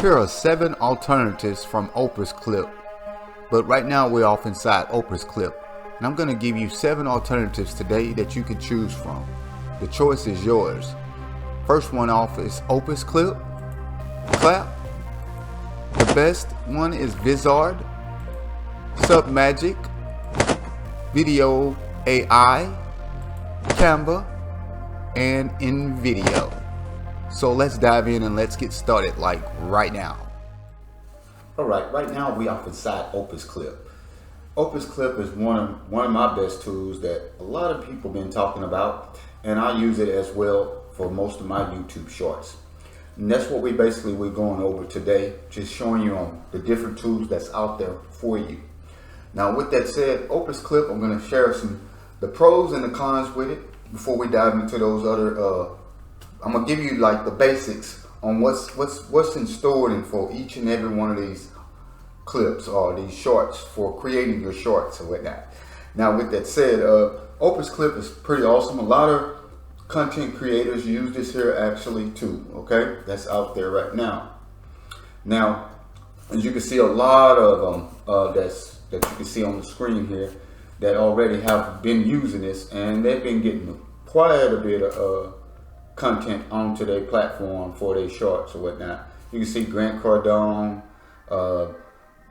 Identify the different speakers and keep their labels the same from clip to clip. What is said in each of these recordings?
Speaker 1: Here are 7 alternatives from Oprah's clip, but right now we're off inside Oprah's clip, and I'm going to give you 7 alternatives today that you can choose from. The choice is yours. First one off is Oprah's clip, clap. The best one is Vizard, Submagic, Video AI, Canva, and InVideo. So let's dive in and let's get started like right now. Alright, right now we off inside Oprah's clip. Oprah's clip is one of my best tools that a lot of people been talking about, and I use it as well for most of my YouTube shorts. And that's what we're going over today, just showing you on the different tools that's out there for you. Now with that said, Oprah's clip, I'm going to share the pros and the cons with it before we dive into those other I'm gonna give you like the basics on what's in store and for each and every one of these clips or these shorts for creating your shorts or whatnot. Now with that said, Oprah's clip is pretty awesome. A lot of content creators use this here actually too. Okay, that's out there right now. Now, as you can see, a lot of them that you can see on the screen here that already have been using this, and they've been getting quite a bit of content onto their platform for their shorts or whatnot. You can see Grant Cardone, the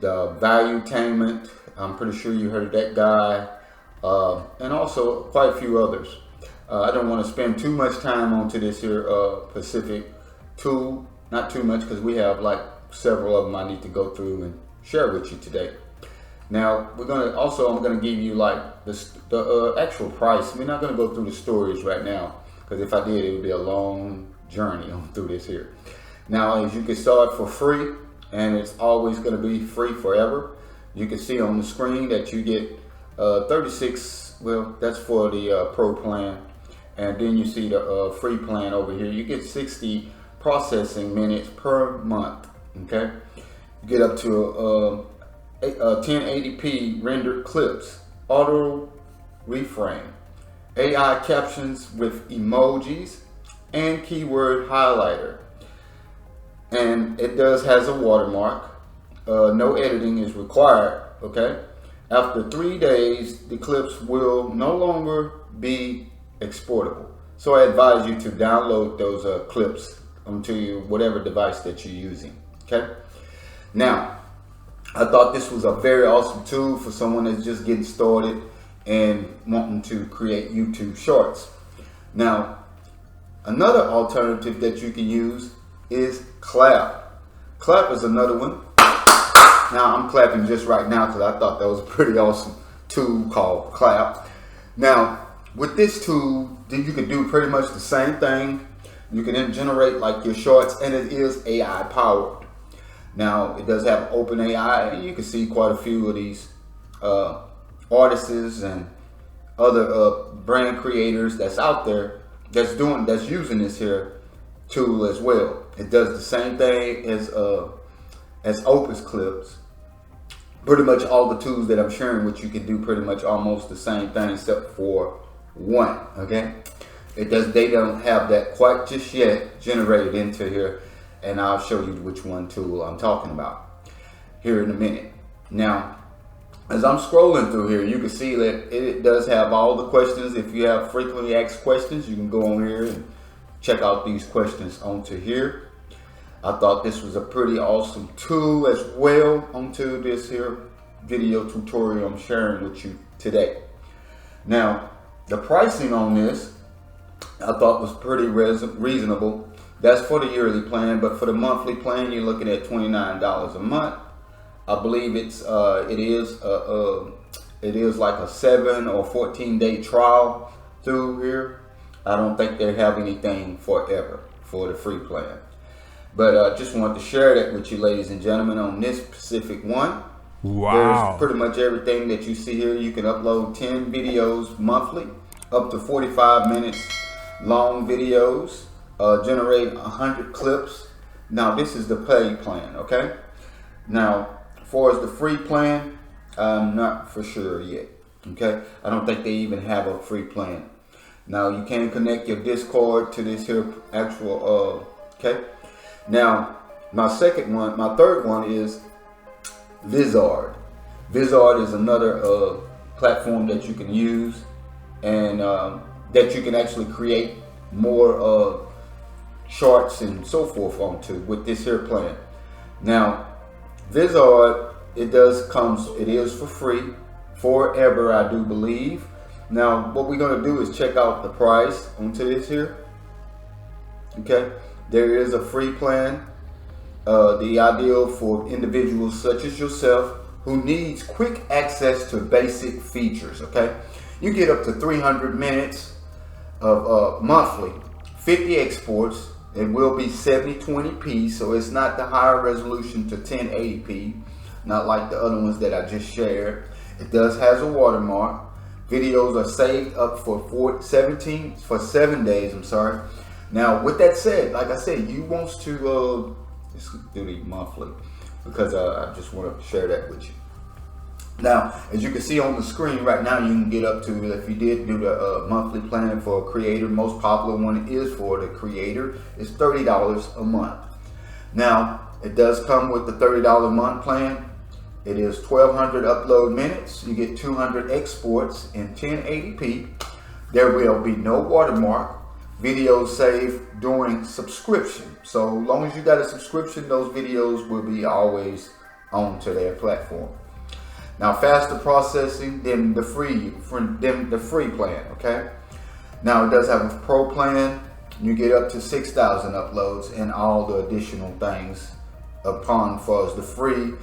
Speaker 1: Valuetainment, I'm pretty sure you heard of that guy, and also quite a few others. I don't want to spend too much time onto this here specific tool, not too much, because we have like several of them I need to go through and share with you today. Now I'm gonna give you like the actual price. We're not gonna go through the stories right now, because if I did, it would be a long journey on through this here. Now, as you can start for free, and it's always going to be free forever. You can see on the screen that you get 36, well, that's for the pro plan. And then you see the free plan over here. You get 60 processing minutes per month, okay? You get up to 1080p rendered clips, auto reframe, AI captions with emojis, and keyword highlighter. And it has a watermark. No editing is required, okay? After 3 days, the clips will no longer be exportable. So I advise you to download those clips onto whatever device that you're using, okay? Now, I thought this was a very awesome tool for someone that's just getting started and wanting to create YouTube shorts. Now, another alternative that you can use is Clap. Clap is another one. Now, I'm clapping just right now because I thought that was a pretty awesome tool called Clap. Now, with this tool, you can do pretty much the same thing. You can then generate like your shorts, and it is AI powered. Now, it does have open AI, and you can see quite a few of these artists and other brand creators that's out there that's using this here tool as well. It does the same thing as Oprah's clips. Pretty much all the tools that I'm sharing with you can do pretty much almost the same thing except for one, okay? They don't have that quite just yet generated into here, and I'll show you which one tool I'm talking about here in a minute. Now, as I'm scrolling through here, you can see that it does have all the questions. If you have frequently asked questions, you can go on here and check out these questions onto here. I thought this was a pretty awesome tool as well onto this here video tutorial I'm sharing with you today. Now, the pricing on this I thought was pretty reasonable. That's for the yearly plan, but for the monthly plan, you're looking at $29 a month. I believe it is like a 7 or 14 day trial through here. I don't think they have anything forever for the free plan. But just wanted to share that with you, ladies and gentlemen, on this specific one. Wow. There's pretty much everything that you see here. You can upload 10 videos monthly, up to 45 minutes long videos, generate 100 clips. Now, this is the paid plan, okay? Now, as far as the free plan, I'm not for sure yet, okay? I don't think they even have a free plan. Now, you can connect your Discord to this here actual, okay? Now, My third one is Vizard. Vizard is another platform that you can use, and that you can actually create more charts and so forth onto with this here plan. Now, Vizard, it is for free forever, I do believe. Now, what we're going to do is check out the price onto this here. Okay, there is a free plan. The ideal for individuals such as yourself who needs quick access to basic features. Okay, you get up to 300 minutes of monthly, 50 exports. It will be 7020p, so it's not the higher resolution to 1080p, not like the other ones that I just shared. It does has a watermark. Videos are saved up for 7 days. I'm sorry. Now, with that said, like I said, you want to let's do the monthly, because I just want to share that with you. Now, as you can see on the screen right now, you can get up to, if you did do the monthly plan for a creator, most popular one is for the creator, is $30 a month. Now, it does come with the $30 a month plan. It is 1,200 upload minutes. You get 200 exports in 1080p. There will be no watermark. Videos saved during subscription. So long as you got a subscription, those videos will be always onto their platform. Now, faster processing than the free plan. Okay. Now, it does have a pro plan. You get up to 6,000 uploads and all the additional things upon for us the free.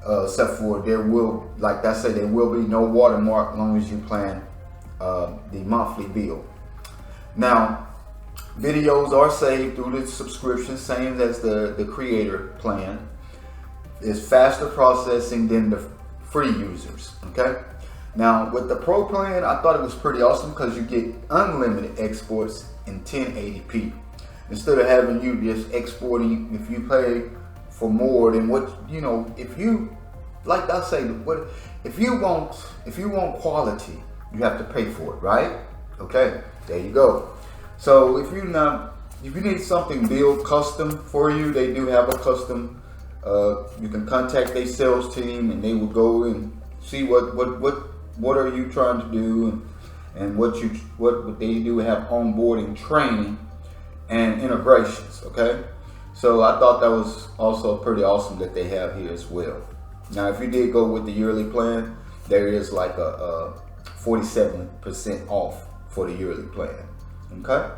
Speaker 1: Except for there will, like I said, there will be no watermark as long as you plan the monthly bill. Now, videos are saved through the subscription, same as the creator plan. It's faster processing than the free users. Okay. Now, with the pro plan, I thought it was pretty awesome because you get unlimited exports in 1080p instead of having you just exporting. If you pay for more than what you know, if you, like I say, what if you want quality, you have to pay for it, right? Okay, there you go. So if you need something built custom for you, they do have a custom. You can contact their sales team and they will go and see what are you trying to do, and what they do have onboarding training and integrations. Okay. So I thought that was also pretty awesome that they have here as well. Now, if you did go with the yearly plan, there is like a 47% off for the yearly plan. Okay.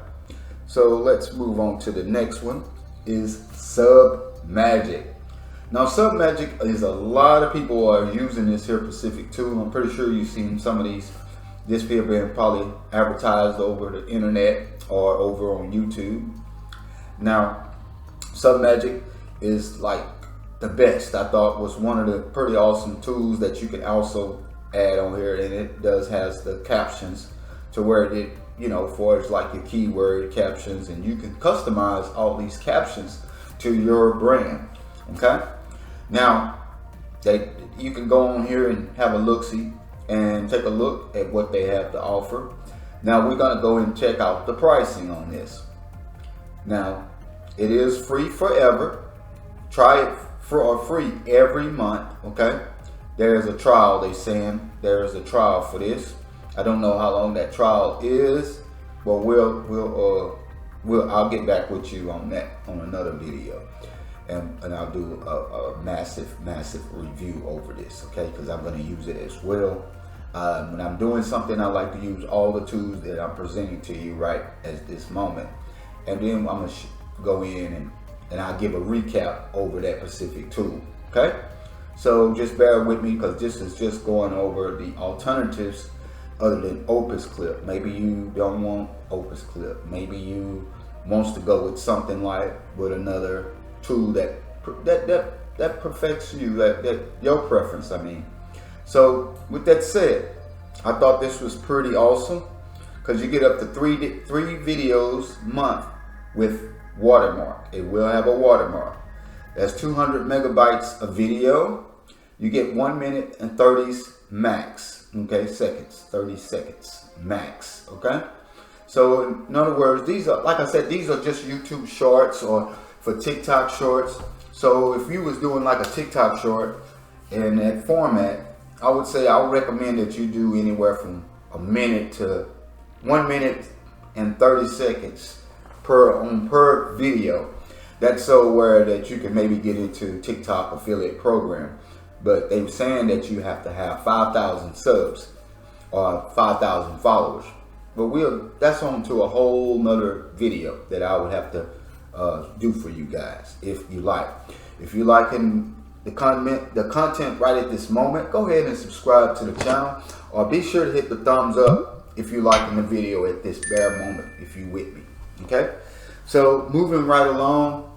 Speaker 1: So let's move on to the next one, is SubMagic. Now, SubMagic is a lot of people are using this here specific tool. I'm pretty sure you've seen some of this video being probably advertised over the internet or over on YouTube. Now, SubMagic is like the best. I thought was one of the pretty awesome tools that you can also add on here, and it has the captions to where it, you know, for it's like your keyword captions, and you can customize all these captions to your brand. Okay. Now, you can go on here and have a look-see and take a look at what they have to offer. Now, we're gonna go and check out the pricing on this. Now, it is free forever. Try it for free every month. Okay. There is a trial. They saying there is a trial for this. I don't know how long that trial is, but I'll get back with you on that on another video, and I'll do a massive review over this. Okay, because I'm going to use it as well. When I'm doing something, I like to use all the tools that I'm presenting to you right at this moment, and then I'm going to go in and I'll give a recap over that specific tool. Okay, so just bear with me because this is just going over the alternatives other than Opus Clip. Maybe you don't want Opus Clip. Maybe you wants to go with something like with another tool that perfects you, that your preference. I mean, so with that said, I thought this was pretty awesome because you get up to three videos a month with watermark. It will have a watermark. That's 200 megabytes of video. You get 1 minute and 30 max. Okay, seconds, 30 seconds max. Okay, so in other words, these are, like I said, these are just YouTube shorts, or for TikTok shorts. So if you was doing like a TikTok short in that format, I would say I would recommend that you do anywhere from a minute to 1 minute and 30 seconds per video. That's so where that you can maybe get into TikTok affiliate program. But they were saying that you have to have 5,000 subs or 5,000 followers. But that's on to a whole nother video that I would have to do for you guys if you like. If you liking the content right at this moment, go ahead and subscribe to the channel, or be sure to hit the thumbs up if you liking the video at this bare moment, if you with me. Okay, so moving right along,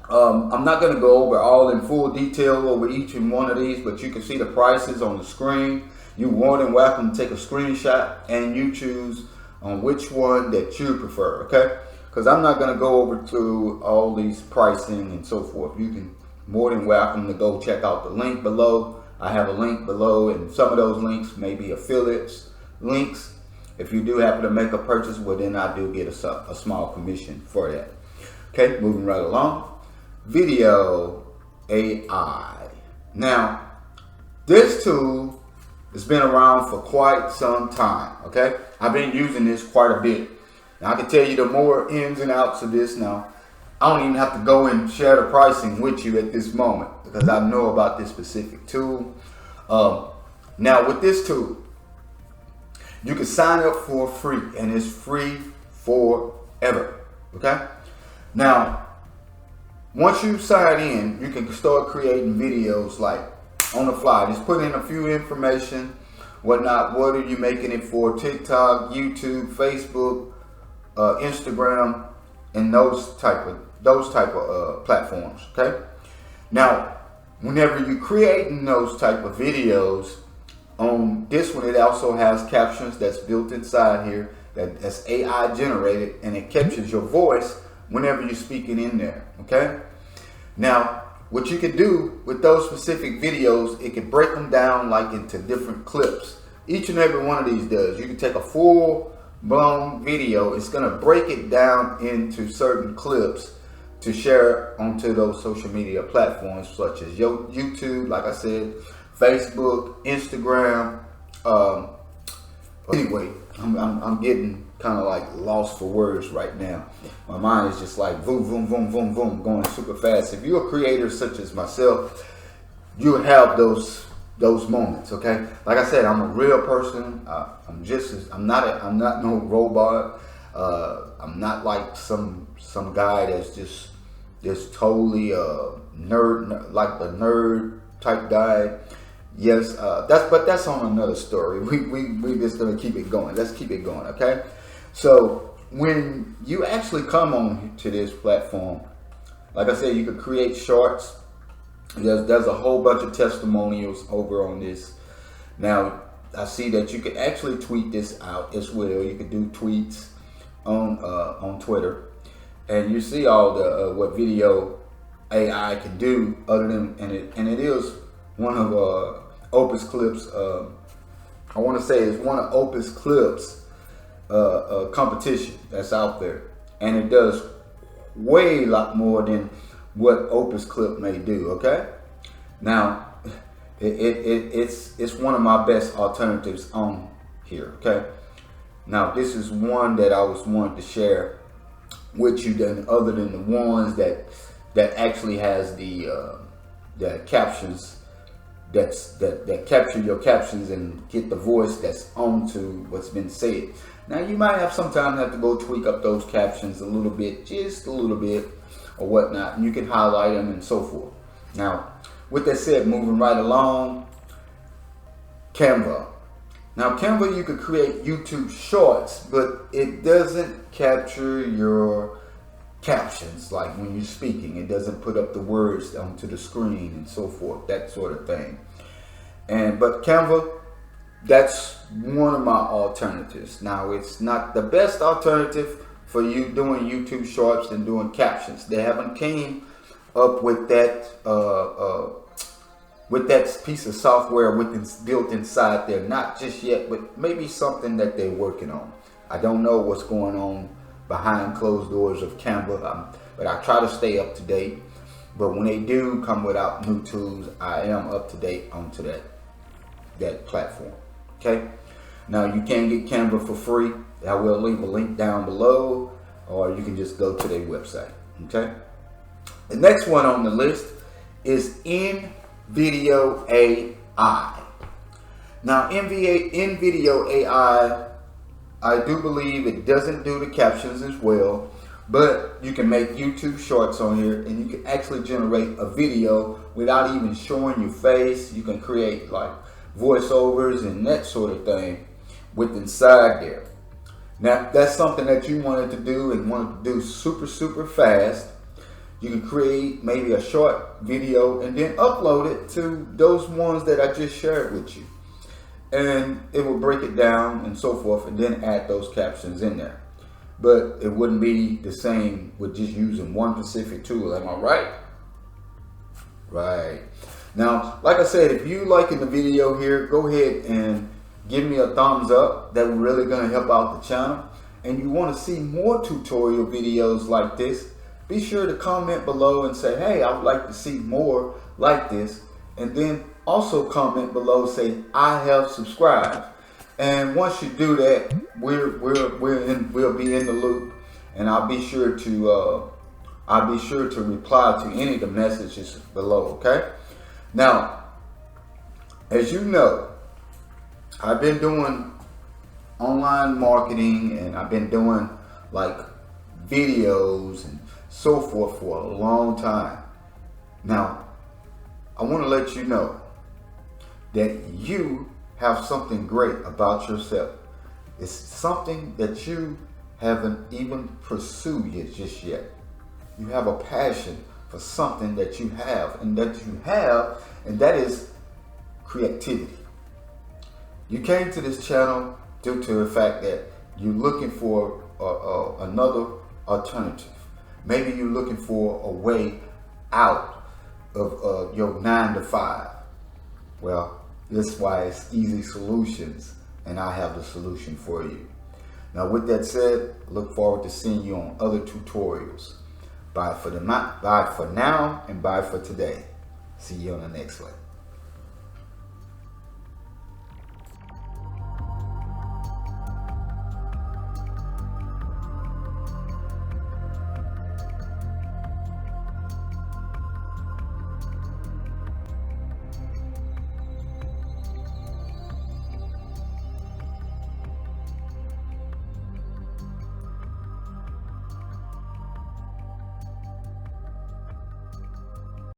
Speaker 1: I'm not going to go over all in full detail over each and one of these, but you can see the prices on the screen. You're more than welcome to take a screenshot and you choose on which one that you prefer, okay? Because I'm not going to go over to all these pricing and so forth. You can more than welcome to go check out the link below. I have a link below, and some of those links may be affiliates links. If you do happen to make a purchase, well, then I do get a small commission for that. Okay, moving right along. Video AI. Now, this tool has been around for quite some time, okay? I've been using this quite a bit. Now, I can tell you the more ins and outs of this now. I don't even have to go and share the pricing with you at this moment because I know about this specific tool. Now, with this tool, you can sign up for free, and it's free forever, okay? Now, once you sign in, you can start creating videos like on the fly. Just put in a few information, whatnot. What are you making it for? TikTok, YouTube, Facebook, Instagram, and those type of platforms. Okay. Now, whenever you're creating those type of videos, on this one, it also has captions that's built inside here that's AI generated, and it captures your voice whenever you're speaking in there. Okay. Now, what you can do with those specific videos, it can break them down like into different clips. Each and every one of these does. You can take a full-blown video. It's going to break it down into certain clips to share onto those social media platforms such as YouTube, like I said, Facebook, Instagram. Anyway, I'm getting kind of like lost for words right now. My mind is just like boom, boom, boom, boom, boom, going super fast. If you're a creator such as myself, you have those moments. Okay, like I said, I'm a real person. I'm not no robot. I'm not like some guy that's just totally nerd, like the nerd type guy. Yes, that's on another story. We just gonna keep it going. Let's keep it going, okay? So when you actually come on to this platform, like I said, you can create shorts. There's a whole bunch of testimonials over on this. Now, I see that you can actually tweet this out as well. You can do tweets on Twitter, and you see all the what video AI can do. Other than and it is one of Opus Clips. I want to say it's one of Opus Clips competition that's out there, and it does way a lot more than what Opus Clip may do. Okay, now it's one of my best alternatives on here. Okay, now this is one that I was wanting to share with you, other than the ones that actually has the captions that capture your captions and get the voice that's onto what's been said. Now, you might sometimes have to go tweak up those captions a little bit, just a little bit or whatnot, and you can highlight them and so forth. Now, with that said, moving right along, Canva. Now, Canva, you could create YouTube shorts, but it doesn't capture your captions like when you're speaking. It doesn't put up the words onto the screen and so forth, that sort of thing. But Canva, that's one of my alternatives. Now, it's not the best alternative for you doing YouTube shorts and doing captions. They haven't came up with that piece of software built inside there, not just yet, but maybe something that they're working on. I don't know what's going on behind closed doors of Canva. but I try to stay up to date. But when they do come without new tools, I am up to date onto that platform. Okay. Now you can get Canva for free. I will leave a link down below, or you can just go to their website. Okay. The next one on the list is InVideo AI. Now InVideo AI, I do believe it doesn't do the captions as well, but you can make YouTube shorts on here, and you can actually generate a video without even showing your face. You can create like voiceovers and that sort of thing with inside there. Now, if that's something that you wanted to do and wanted to do super fast, you can create maybe a short video and then upload it to those ones that I just shared with you. And it will break it down and so forth, and then add those captions in there. But it wouldn't be the same with just using one specific tool. Am I right? Right. Now, like I said, if you liking the video here, go ahead and give me a thumbs up. That's really going to help out the channel. And you want to see more tutorial videos like this, be sure to comment below and say, hey, I would like to see more like this. And then also comment below, say, I have subscribed. And once you do that, we'll be in the loop, and I'll be sure to reply to any of the messages below. Okay. Now, as you know, I've been doing online marketing, and I've been doing like videos and so forth for a long time. Now, I want to let you know that you have something great about yourself. It's something that you haven't even pursued just yet. You have a passion for something that you have, and that is creativity. You came to this channel due to the fact that you're looking for another alternative. Maybe you're looking for a way out of your 9 to 5. Well, that's why it's Easy Solutions, and I have the solution for you. Now, with that said, look forward to seeing you on other tutorials. Bye for now, and bye for today. See you on the next one.